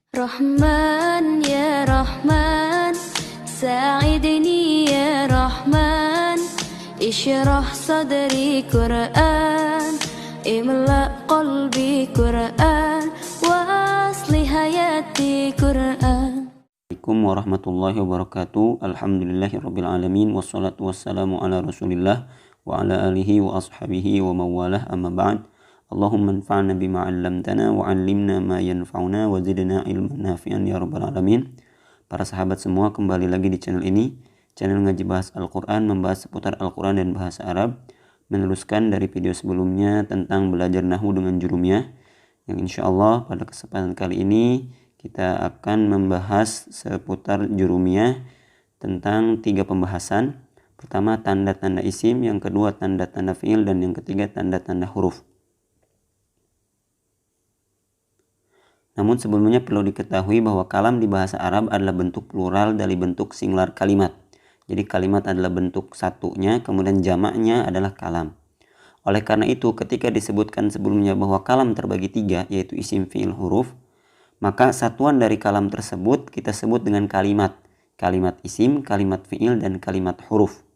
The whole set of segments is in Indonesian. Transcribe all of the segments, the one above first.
Rahman ya Rahman, sa'idni ya Rahman, ishrah sadri Quran, imla qalbi Quran, wa asli hayati Quran. Assalamualaikum warahmatullahi wabarakatuh. Alhamdulillahirabbil alamin, wassalatu wassalamu ala Rasulillah wa ala alihi wa ashabihi wa mawalah, amma ba'd. Allahumma anfa'na bima 'allamtana wa 'allimna ma yanfa'una wa zidna ilman nafi'an ya rabbal alamin. Para sahabat semua, kembali lagi di channel ini, channel ngaji bahas Al-Qur'an, membahas seputar Al-Qur'an dan bahasa Arab, meneruskan dari video sebelumnya tentang belajar nahwu dengan jurumiyah, yang insyaallah pada kesempatan kali ini kita akan membahas seputar jurumiyah tentang 3 pembahasan. Pertama, tanda-tanda isim, yang kedua tanda-tanda fi'il, dan yang ketiga tanda-tanda huruf. Namun sebelumnya perlu diketahui bahwa kalam di bahasa Arab adalah bentuk plural dari bentuk singular kalimat. Jadi kalimat adalah bentuk satunya, kemudian jamaknya adalah kalam. Oleh karena itu, ketika disebutkan sebelumnya bahwa kalam terbagi 3, yaitu isim, fi'il, huruf, maka satuan dari kalam tersebut kita sebut dengan kalimat. Kalimat isim, kalimat fi'il, dan kalimat huruf.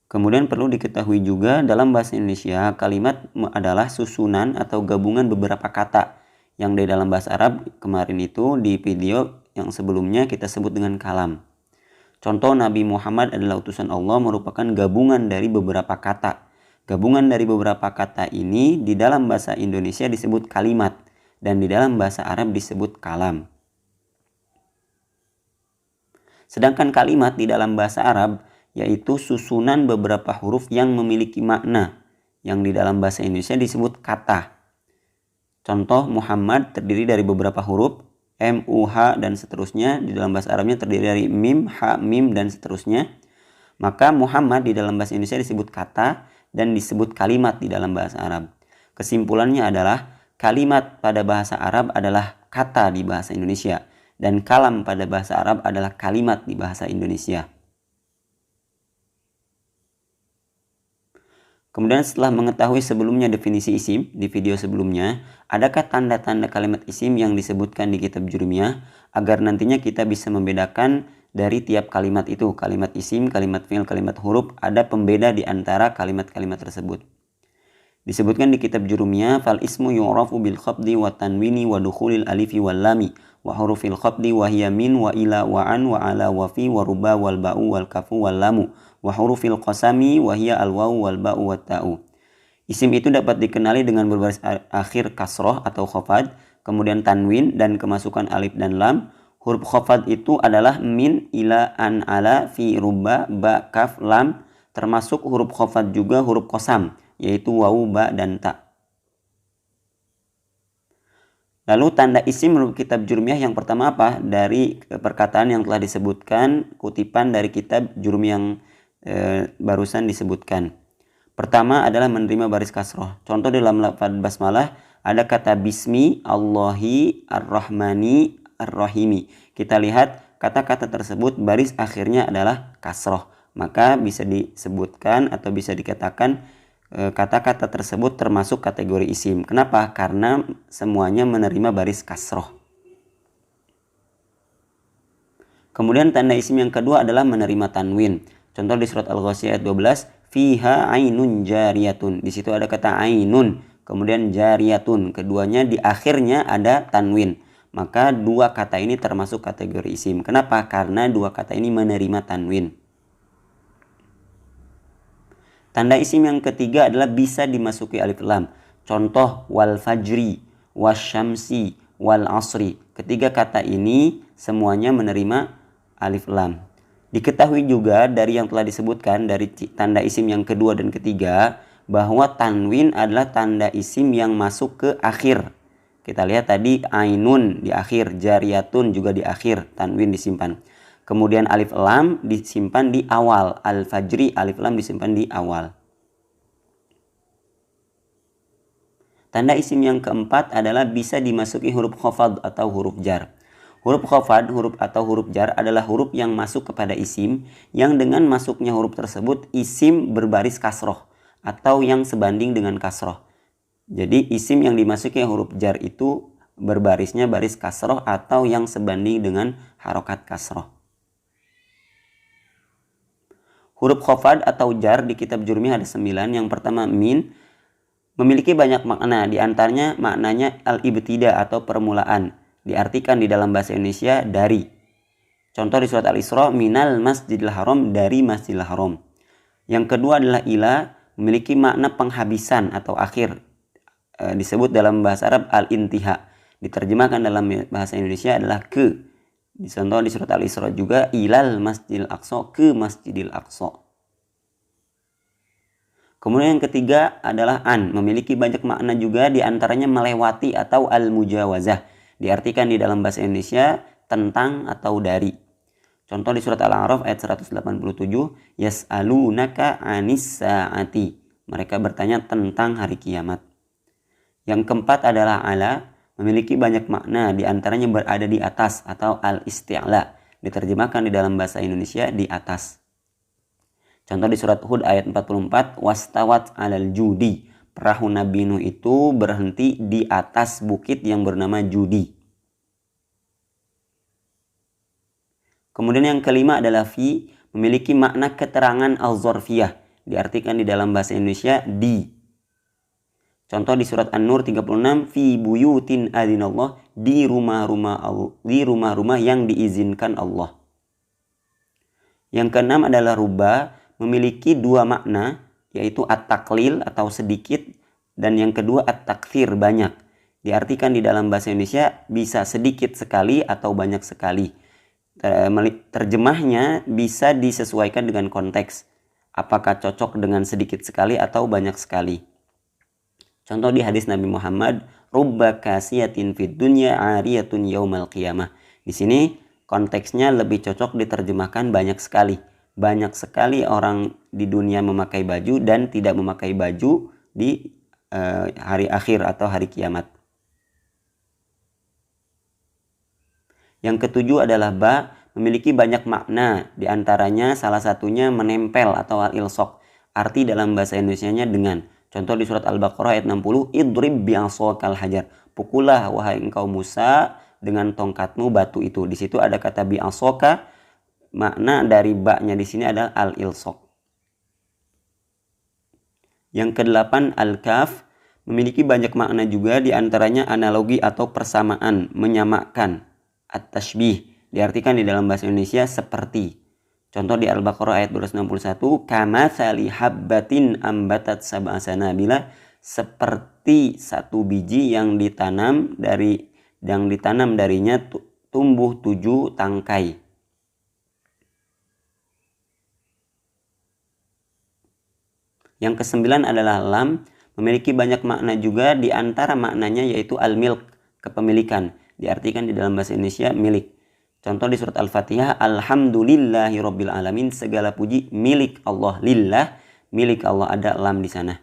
Kemudian perlu diketahui juga dalam bahasa Indonesia, kalimat adalah susunan atau gabungan beberapa kata yang di dalam bahasa Arab kemarin itu di video yang sebelumnya kita sebut dengan kalam. Contoh, Nabi Muhammad adalah utusan Allah merupakan gabungan dari beberapa kata. Gabungan dari beberapa kata ini di dalam bahasa Indonesia disebut kalimat dan di dalam bahasa Arab disebut kalam. Sedangkan kalimat di dalam bahasa Arab yaitu susunan beberapa huruf yang memiliki makna, yang di dalam bahasa Indonesia disebut kata. Contoh, Muhammad terdiri dari beberapa huruf, M, U, H, dan seterusnya. Di dalam bahasa Arabnya terdiri dari mim, ha, mim, dan seterusnya. Maka Muhammad di dalam bahasa Indonesia disebut kata dan disebut kalimat di dalam bahasa Arab. Kesimpulannya adalah kalimat pada bahasa Arab adalah kata di bahasa Indonesia, dan kalam pada bahasa Arab adalah kalimat di bahasa Indonesia. Kemudian setelah mengetahui sebelumnya definisi isim di video sebelumnya, adakah tanda-tanda kalimat isim yang disebutkan di kitab jurumiyah agar nantinya kita bisa membedakan dari tiap kalimat itu, kalimat isim, kalimat fi'il, kalimat huruf, ada pembeda di antara kalimat-kalimat tersebut. Disebutkan di kitab jurumiyah, fal ismu yu'rafu bil khafdi wa tanwini wa dukhulil alifi wal lami wa hurufil khafdi wa hiya min wa ila wa an wa ala wa fi wa ruba wal ba'u wal kafu wal lamu wa hurufil qasami wa hiya al wawu wal ba'u wat ta'u. Isim itu dapat dikenali dengan berbaris akhir kasroh atau khafad, kemudian tanwin dan kemasukan alif dan lam. Huruf khafad itu adalah min, ila, an, ala, fi, ruba, ba, kaf, lam, termasuk huruf khafad juga huruf qasam, yaitu wawu, ba, dan ta. Lalu tanda isim menurut kitab jurumiyah yang pertama apa? Dari perkataan yang telah disebutkan, kutipan dari kitab jurumiyah yang barusan disebutkan. Pertama adalah menerima baris kasroh. Contoh dalam lafaz basmalah ada kata bismi, Allahi, ar-Rahmani, ar-Rahimi. Kita lihat kata-kata tersebut baris akhirnya adalah kasroh. Maka bisa disebutkan atau bisa dikatakan kata-kata tersebut termasuk kategori isim. Kenapa? Karena semuanya menerima baris kasroh. Kemudian tanda isim yang kedua adalah menerima tanwin. Contoh di surat Al-Ghasyiyah ayat 12, fiha ainun jariyatun. Di situ ada kata ainun, kemudian jariyatun. Keduanya di akhirnya ada tanwin. Maka dua kata ini termasuk kategori isim. Kenapa? Karena dua kata ini menerima tanwin. Tanda isim yang ketiga adalah bisa dimasuki alif lam. Contoh, wal fajri, wasyamsi, wal asri. Ketiga kata ini semuanya menerima alif lam. Diketahui juga dari yang telah disebutkan dari tanda isim yang kedua dan ketiga bahwa tanwin adalah tanda isim yang masuk ke akhir. Kita lihat tadi ainun di akhir, jariyatun juga di akhir, tanwin disimpan. Kemudian alif lam disimpan di awal, al-fajri alif lam disimpan di awal. Tanda isim yang keempat adalah bisa dimasuki huruf khafad atau huruf jar. Huruf khafad, huruf atau huruf jar adalah huruf yang masuk kepada isim yang dengan masuknya huruf tersebut isim berbaris kasroh atau yang sebanding dengan kasroh. Jadi isim yang dimasuki huruf jar itu berbarisnya baris kasroh atau yang sebanding dengan harokat kasroh. Huruf khafad atau jar di kitab Jurumiyah ada 9. Yang pertama min, memiliki banyak makna, di antaranya maknanya al-ibtida atau permulaan, diartikan di dalam bahasa Indonesia dari. Contoh di surat Al-Isra, minal masjidil haram, dari masjidil haram. Yang kedua adalah ila, memiliki makna penghabisan atau akhir, disebut dalam bahasa Arab al-intiha, diterjemahkan dalam bahasa Indonesia adalah ke. Contoh di surat Al-Isra juga ilal masjidil aqsa, ke masjidil aqsa. Kemudian yang ketiga adalah an, memiliki banyak makna juga, diantaranya melewati atau al-mujawazah, diartikan di dalam bahasa Indonesia tentang atau dari. Contoh di surat Al-A'raf ayat 187, yas'alunaka anis sa'ati, mereka bertanya tentang hari kiamat. Yang keempat adalah ala, memiliki banyak makna, diantaranya berada di atas atau al-isti'la, diterjemahkan di dalam bahasa Indonesia di atas. Contoh di surat Hud ayat 44, wastawat alal judi, perahu Nabi Nuh itu berhenti di atas bukit yang bernama Judi. Kemudian yang kelima adalah fi, memiliki makna keterangan al-zorfiyah, diartikan di dalam bahasa Indonesia di. Contoh di surat An-Nur 36, fi buyutin adzinallah, di rumah-rumah yang diizinkan Allah. Yang keenam adalah ruba, memiliki dua makna, yaitu at-taklil atau sedikit, dan yang kedua at-takthir, banyak. Diartikan di dalam bahasa Indonesia bisa sedikit sekali atau banyak sekali. Terjemahnya bisa disesuaikan dengan konteks, apakah cocok dengan sedikit sekali atau banyak sekali. Contoh di hadis Nabi Muhammad, rubba kasiyatin fid dunya ariyatun yaumal qiyamah. Di sini konteksnya lebih cocok diterjemahkan banyak sekali. Banyak sekali orang di dunia memakai baju dan tidak memakai baju di hari akhir atau hari kiamat. Yang ketujuh adalah ba, memiliki banyak makna, diantaranya salah satunya menempel atau al-ilsaq. Arti dalam bahasa Indonesianya dengan. Contoh di surat Al-Baqarah ayat 60, idrib bi'asokal hajar, pukullah wahai engkau Musa dengan tongkatmu batu itu. Di situ ada kata bi'asoka, makna dari ba-nya di sini adalah al-ilsaq. Yang kedelapan al-kaf, memiliki banyak makna juga, diantaranya analogi atau persamaan, menyamakan. At-tashbih, diartikan di dalam bahasa Indonesia seperti. Contoh di Al-Baqarah ayat 261, kamatsali habbatin ambatat sab'a sanabila, seperti satu biji yang ditanam darinya tumbuh 7 tangkai. Yang kesembilan adalah lam, memiliki banyak makna juga, di antara maknanya yaitu al-milk, kepemilikan, diartikan di dalam bahasa Indonesia milik. Contoh di surat Al-Fatihah, alhamdulillahi rabbil alamin, segala puji milik Allah, lillah, milik Allah, ada lam di sana.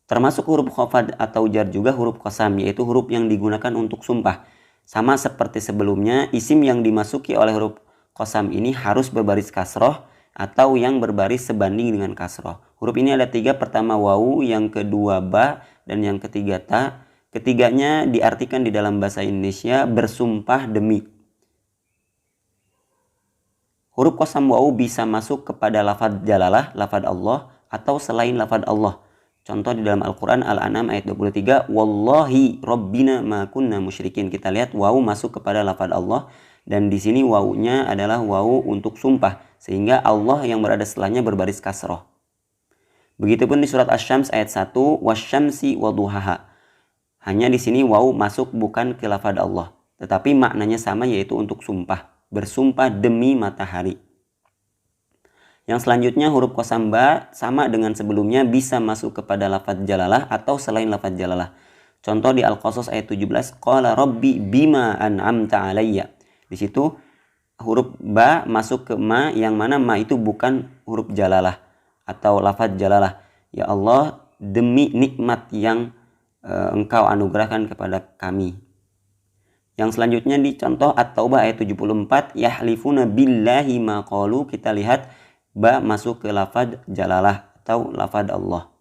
Termasuk huruf khafad atau jar juga huruf qasam, yaitu huruf yang digunakan untuk sumpah. Sama seperti sebelumnya, isim yang dimasuki oleh huruf qasam ini harus berbaris kasroh atau yang berbaris sebanding dengan kasroh. Huruf ini ada 3, pertama wawu, yang kedua ba, dan yang ketiga ta. Ketiganya diartikan di dalam bahasa Indonesia bersumpah demi. Huruf qasam wawu bisa masuk kepada lafadz jalalah, lafadz Allah, atau selain lafadz Allah. Contoh di dalam Al-Quran Al-An'am ayat 23, wallahi rabbina ma kunna musyrikin. Kita lihat wawu masuk kepada lafadz Allah, dan di sini wawunya adalah wawu untuk sumpah, sehingga Allah yang berada setelahnya berbaris kasroh. Begitupun di surat Asy-Syams ayat 1, wasyamsi waduhaha. Hanya di sini wawu masuk bukan ke lafadz Allah, tetapi maknanya sama, yaitu untuk sumpah, bersumpah demi matahari. Yang selanjutnya huruf qasam ba sama dengan sebelumnya, bisa masuk kepada lafadz jalalah atau selain lafadz jalalah. Contoh di Al-Qasas ayat 17, qala rabbi bima an'amta alayya. Di situ huruf ba masuk ke ma, yang mana ma itu bukan huruf jalalah atau lafadz jalalah. Ya Allah, demi nikmat yang engkau anugerahkan kepada kami. Yang selanjutnya di contoh At-Taubah ayat 74, yahlifuna billahi ma qalu. Kita lihat ba masuk ke lafadz jalalah atau lafadz Allah.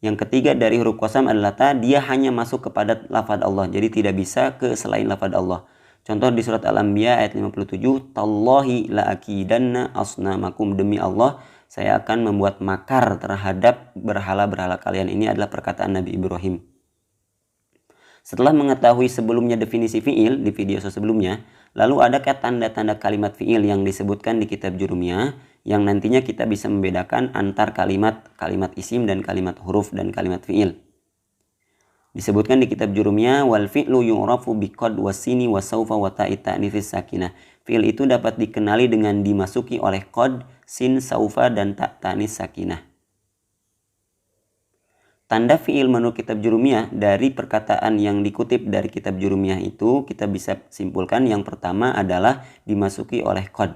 Yang ketiga dari huruf qasam adalah ta, dia hanya masuk kepada lafaz Allah, jadi tidak bisa ke selain lafaz Allah. Contoh di surat Al-Anbiya ayat 57, tallahi la akidanna asnamakum, demi Allah saya akan membuat makar terhadap berhala-berhala kalian. Ini adalah perkataan Nabi Ibrahim. Setelah mengetahui sebelumnya definisi fiil di video sebelumnya, lalu adakah tanda-tanda kalimat fiil yang disebutkan di kitab Jurumiyah yang nantinya kita bisa membedakan antar kalimat isim dan kalimat huruf dan kalimat fiil. Disebutkan di kitab Jurumiyah, wal fi'lu yu'rafu biqad wasini wasaufa wa ta'i ta'nifis sakinah. Fiil itu dapat dikenali dengan dimasuki oleh qad, sin, saufa dan ta' ta'nis sakinah. Tanda fiil menurut kitab Jurumiyah dari perkataan yang dikutip dari kitab Jurumiyah itu kita bisa simpulkan yang pertama adalah dimasuki oleh qad.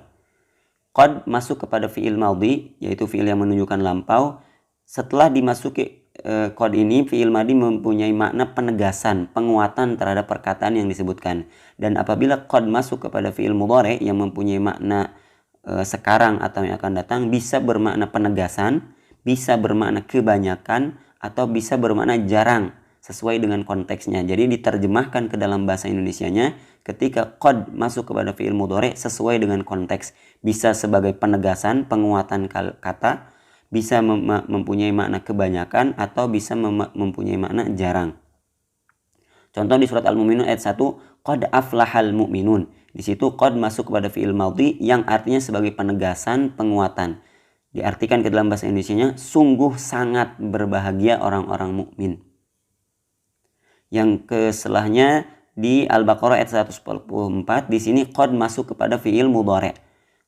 Qad masuk kepada fiil madhi, yaitu fiil yang menunjukkan lampau. Setelah dimasuki qad ini, fiil madhi mempunyai makna penegasan, penguatan terhadap perkataan yang disebutkan. Dan apabila qad masuk kepada fiil mudhari yang mempunyai makna sekarang atau yang akan datang, bisa bermakna penegasan, bisa bermakna kebanyakan, atau bisa bermakna jarang sesuai dengan konteksnya. Jadi diterjemahkan ke dalam bahasa Indonesianya ketika qad masuk kepada fiil mudhari sesuai dengan konteks. Bisa sebagai penegasan, penguatan kata, bisa mempunyai makna kebanyakan, atau bisa mempunyai makna jarang. Contoh di surat Al-Mu'minun ayat 1, qad aflahal mu'minun. Di situ qad masuk kepada fiil madhi yang artinya sebagai penegasan, penguatan. Diartikan ke dalam bahasa Indonesianya, sungguh sangat berbahagia orang-orang mukmin. Yang keselahnya di Al-Baqarah ayat 144, di sini qad masuk kepada fiil mudhari.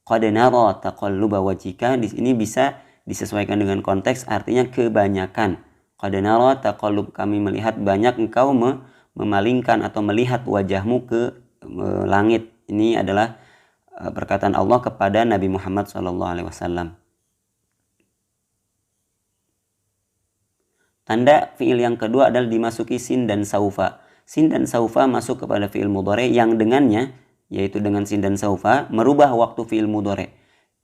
Qad nara taqalluba wajhika, di sini bisa disesuaikan dengan konteks, artinya kebanyakan. Qad nara taqallub, kami melihat banyak engkau memalingkan atau melihat wajahmu ke langit. Ini adalah perkataan Allah kepada Nabi Muhammad SAW. Tanda fiil yang kedua adalah dimasuki sin dan saufa. Sin dan saufa masuk kepada fiil mudhari yang dengannya, yaitu dengan sin dan saufa, merubah waktu fiil mudhari.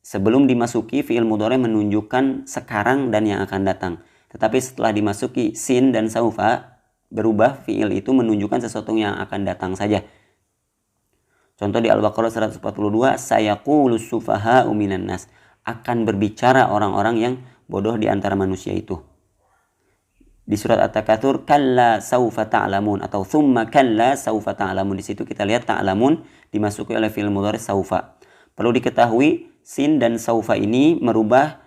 Sebelum dimasuki, fiil mudhari menunjukkan sekarang dan yang akan datang. Tetapi setelah dimasuki sin dan saufa, berubah fiil itu menunjukkan sesuatu yang akan datang saja. Contoh di Al-Baqarah 142, sayaqulus sufaha'u minan nas, akan berbicara orang-orang yang bodoh di antara manusia itu. Di surat At-Takatsur, kalla saufa ta'lamun, atau thumma kalla saufa ta'lamun. Di situ kita lihat ta'lamun dimasuki oleh fiil mudhari saufa. Perlu diketahui, sin dan saufa ini merubah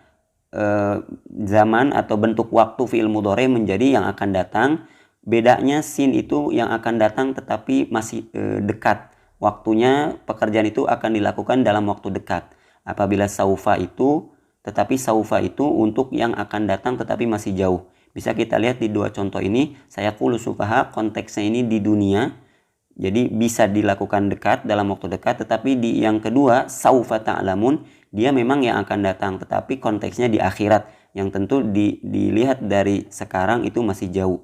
zaman atau bentuk waktu fiil mudhari menjadi yang akan datang. Bedanya sin itu yang akan datang tetapi masih dekat. Waktunya pekerjaan itu akan dilakukan dalam waktu dekat. Apabila saufa itu untuk yang akan datang tetapi masih jauh. Bisa kita lihat di dua contoh ini, sayaqulu sufaha konteksnya ini di dunia. Jadi bisa dilakukan dekat, dalam waktu dekat. Tetapi di yang kedua, saufa ta'lamun, dia memang yang akan datang. Tetapi konteksnya di akhirat. Yang tentu dilihat dari sekarang itu masih jauh.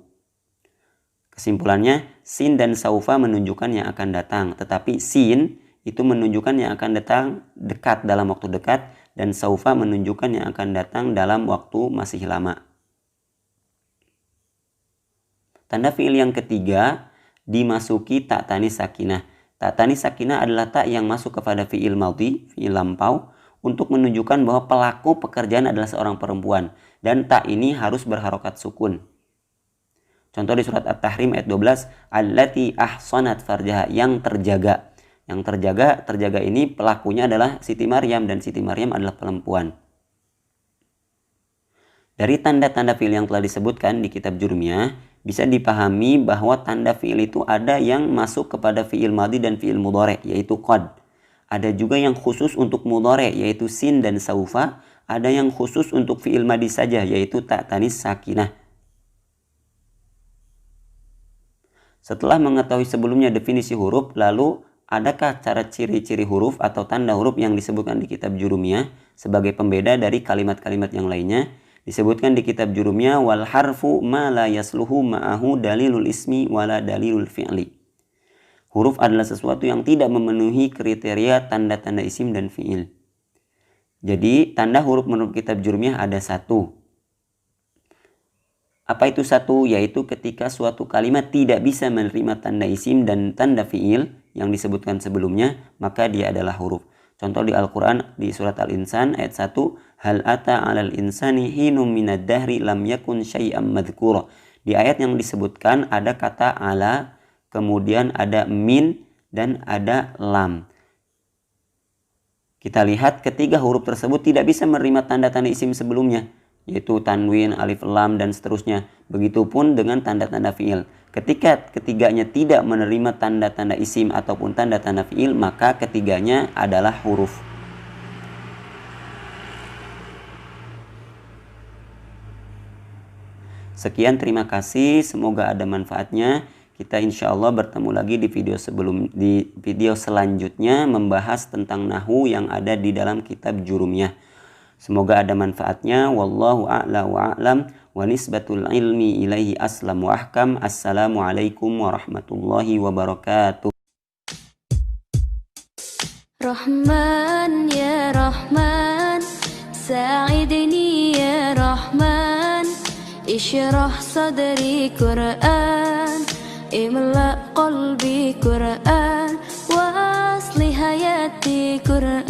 Kesimpulannya, sin dan saufa menunjukkan yang akan datang. Tetapi sin itu menunjukkan yang akan datang dekat, dalam waktu dekat. Dan saufa menunjukkan yang akan datang dalam waktu masih lama. Tanda fiil yang ketiga, dimasuki ta' tanis sakinah. Ta' tanis sakinah adalah ta' yang masuk kepada fiil madhi, fiil lampau, untuk menunjukkan bahwa pelaku pekerjaan adalah seorang perempuan. Dan ta' ini harus berharokat sukun. Contoh di surat At-Tahrim ayat 12, allati ahsanat farjaha, yang terjaga. Yang terjaga ini pelakunya adalah Siti Maryam, dan Siti Maryam adalah perempuan. Dari tanda-tanda fiil yang telah disebutkan di kitab Jurumiyah, bisa dipahami bahwa tanda fiil itu ada yang masuk kepada fiil madhi dan fiil mudhari, yaitu qad. Ada juga yang khusus untuk mudhari, yaitu sin dan saufa. Ada yang khusus untuk fiil madhi saja, yaitu ta' tanis sakinah. Setelah mengetahui sebelumnya definisi huruf, lalu adakah cara ciri-ciri huruf atau tanda huruf yang disebutkan di kitab Jurumiyah sebagai pembeda dari kalimat-kalimat yang lainnya? Disebutkan di kitab Jurumiyah, wal harfu ma la yasluhu ma'ahu dalilul ismi wala dalilul fi'li. Huruf adalah sesuatu yang tidak memenuhi kriteria tanda-tanda isim dan fi'il. Jadi tanda huruf menurut kitab Jurumiyah ada 1. Apa itu satu? Yaitu ketika suatu kalimat tidak bisa menerima tanda isim dan tanda fiil yang disebutkan sebelumnya, maka dia adalah huruf. Contoh di Al-Quran di surat Al-Insan ayat 1, hal ata 'alal insani hinum minad dahri lam yakun syai'am madhkura. Di ayat yang disebutkan ada kata ala, kemudian ada min, dan ada lam. Kita lihat ketiga huruf tersebut tidak bisa menerima tanda-tanda isim sebelumnya, yaitu tanwin, alif, lam, dan seterusnya. Begitupun dengan tanda-tanda fiil. Ketika ketiganya tidak menerima tanda-tanda isim ataupun tanda-tanda fiil, maka ketiganya adalah huruf. Sekian, terima kasih. Semoga ada manfaatnya. Kita insya Allah bertemu lagi di video selanjutnya membahas tentang nahwu yang ada di dalam kitab Jurumiyah. Semoga ada manfaatnya. Wallahu a'la wa a'lam wa nisbatul ilmi ilaihi aslam wa ahkam. Assalamualaikum warahmatullahi wabarakatuh. Rahman ya Rahman, sa'idni ya Rahman, ishrah sadri Qur'an, imla qalbi Qur'an, wa asli hayati Qur'an.